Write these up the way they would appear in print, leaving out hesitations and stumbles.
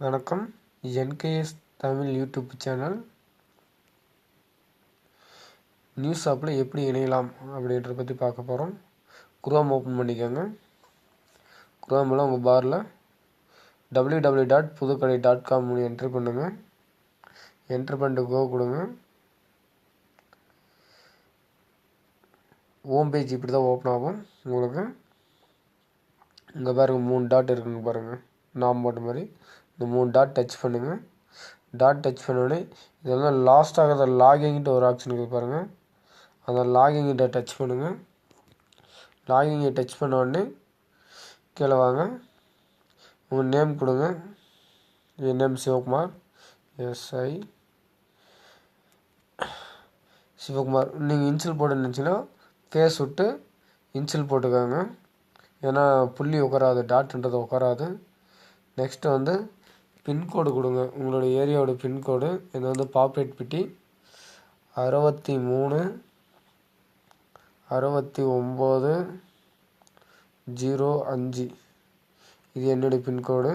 வணக்கம். என்கேஎஸ் Tamil YouTube channel. News ஆப்பில் எப்படி இணையலாம் அப்படின்றத பற்றி பார்க்க போகிறோம். குரோம் ஓப்பன் பண்ணிக்கோங்க. குரோமில் உங்கள் பாரில் www.pudukadai.com என்ட்ரு பண்ணுங்கள். என்ட்ரு பண்ணிட்டு கோ கொடுங்க. ஹோம் பேஜ் இப்படி தான் ஓப்பன் ஆகும். உங்களுக்கு இங்கே பாருங்கள் 3 டாட் இருக்குங்க பாருங்கள், நாம் போட்ட மாதிரி. இந்த 3 டாட் டச் பண்ணுங்கள். டாட் டச் பண்ணோடனே இதெல்லாம் லாஸ்ட்டாக லாகிங்கிட்ட ஒரு ஆப்ஷன் இருக்குது பாருங்கள், அந்த லாகிங்கிட்ட டச் பண்ணுங்கள். லாகிங்கை டச் பண்ண உடனே கீழே வாங்க. உங்கள் நேம் கொடுங்க. என் நேம் சிவகுமார், சிவகுமார். நீங்கள் இன்சில் போட்டு நினச்சிங்கன்னா ஃபேஸ் விட்டு இன்சில் போட்டுக்கோங்க, ஏன்னா புள்ளி உட்காராது, டாட்ன்றது உட்காராது. நெக்ஸ்ட்டு வந்து பின்கோடு கொடுங்க, உங்களோட ஏரியாவோட பின்கோடு. இது வந்து பாப்பரேட்பட்டி 636905. இது என்னுடைய பின்கோடு.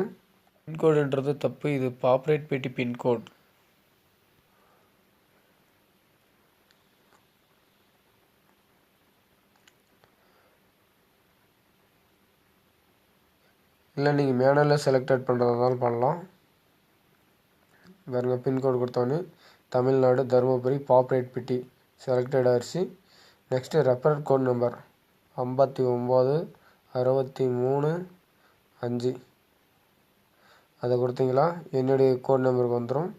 பின்கோடுன்றது தப்பு, இது பாப்பரேட்பட்டி பின்கோடு. இல்லை நீங்கள் மேனுவலில் செலக்டட் பண்ணுறதுனாலும் பண்ணலாம். பாருங்கள், பின்கோடு கொடுத்தோன்னே தமிழ்நாடு தருமபுரி பாப்பரேட்பட்டி செலக்டட் ஆயிடுச்சு. Next referral code number 59635. அதை கொடுத்தீங்களா என்னுடைய கோட் நம்பருக்கு வந்துடும்.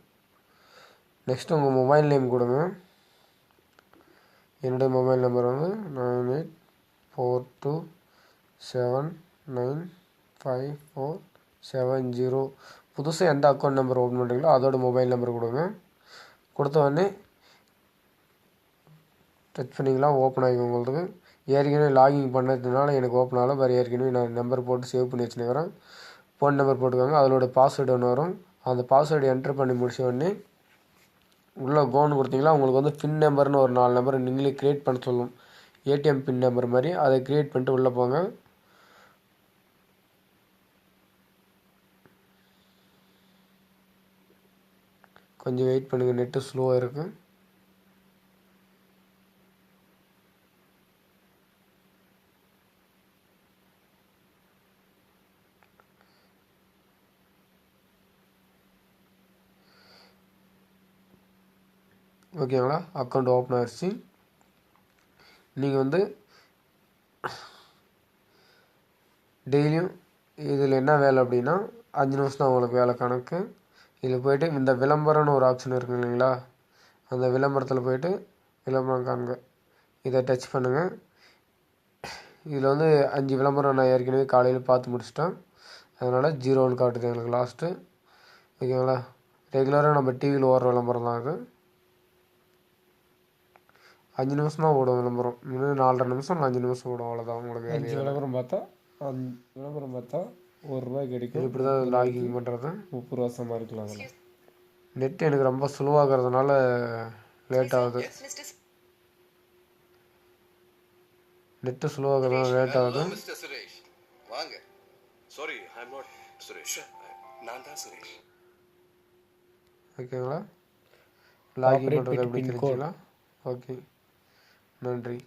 நெக்ஸ்ட்டு உங்கள் மொபைல் நேம் கொடுங்க. என்னுடைய மொபைல் நம்பர் வந்து 9842795470. புதுசாக எந்த அக்கௌண்ட் நம்பர் ஓப்பன் பண்ணுறீங்களோ அதோட மொபைல் நம்பர் கொடுங்க. கொடுத்த உடனே டச் பண்ணிங்களா, ஓப்பன் ஆகி உங்களுக்கு. ஏற்கனவே லாகின் பண்ணதுனால எனக்கு ஓப்பன் ஆகலை. வேறு ஏற்கனவே நான் நம்பர் போட்டு சேவ் பண்ணி வச்சுருக்கிறேன். ஃபோன் நம்பர் போட்டுக்கோங்க. அதோட பாஸ்வேர்டு ஒன்று வரும். அந்த பாஸ்வேர்டு என்ட்ரு பண்ணி முடிச்ச உடனே உள்ளே கோன்னு கொடுத்தீங்களா, உங்களுக்கு வந்து பின் நம்பர்னு ஒரு 4 நம்பர் நீங்களே க்ரியேட் பண்ண சொல்லும். ஏடிஎம் பின் நம்பர் மாதிரி அதை க்ரியேட் பண்ணிட்டு உள்ளே போங்க. கொஞ்சம் வெயிட் பண்ணுங்கள், நெட்டு ஸ்லோவாக இருக்குது. ஓகேங்களா, அக்கௌண்ட் ஓப்பன் ஆகிடுச்சு. நீங்கள் வந்து டெய்லியும் இதில் என்ன வேலை அப்படின்னா 5 நிமிஷம் தான் உங்களுக்கு வேலை கணக்கு. இதில் போய்ட்டு இந்த விளம்பரம்னு ஒரு ஆப்ஷன் இருக்குது இல்லைங்களா, அந்த விளம்பரத்தில் போய்ட்டு விளம்பரம் காண்க, இதை டச் பண்ணுங்கள். இதில் வந்து 5 விளம்பரம் நான் ஏற்கனவே காலையில் பார்த்து முடிச்சிட்டேன், அதனால் 0ன்னு காட்டுது எங்களுக்கு லாஸ்ட்டு. ஓகேங்களா, ரெகுலராக நம்ம டிவியில் ஓடுற விளம்பரம் தான் அது. 5 நிமிஷம் தான் ஓடும் விளம்பரம். இன்னும் 4.5 நிமிஷம் 5 நிமிஷம் ஓடும், அவ்வளோதான் உங்களுக்கு. 5 விளம்பரம் பார்த்தா ₹1 கிடைக்கும். இப்படி தான் லாகிங் பண்ணுறது. 30 ரூபா சம்பாதிக்கலாம். அதில் நெட் எனக்கு ரொம்ப ஸ்லோவாகிறதுனால லேட் ஆகுது. நெட்டு ஸ்லோவாகிறதுனால லேட் ஆகுது. ஓகேங்களா, லாகின் பண்ணுறது எப்படி தெரிஞ்சுக்கலாம். ஓகே, நன்றி.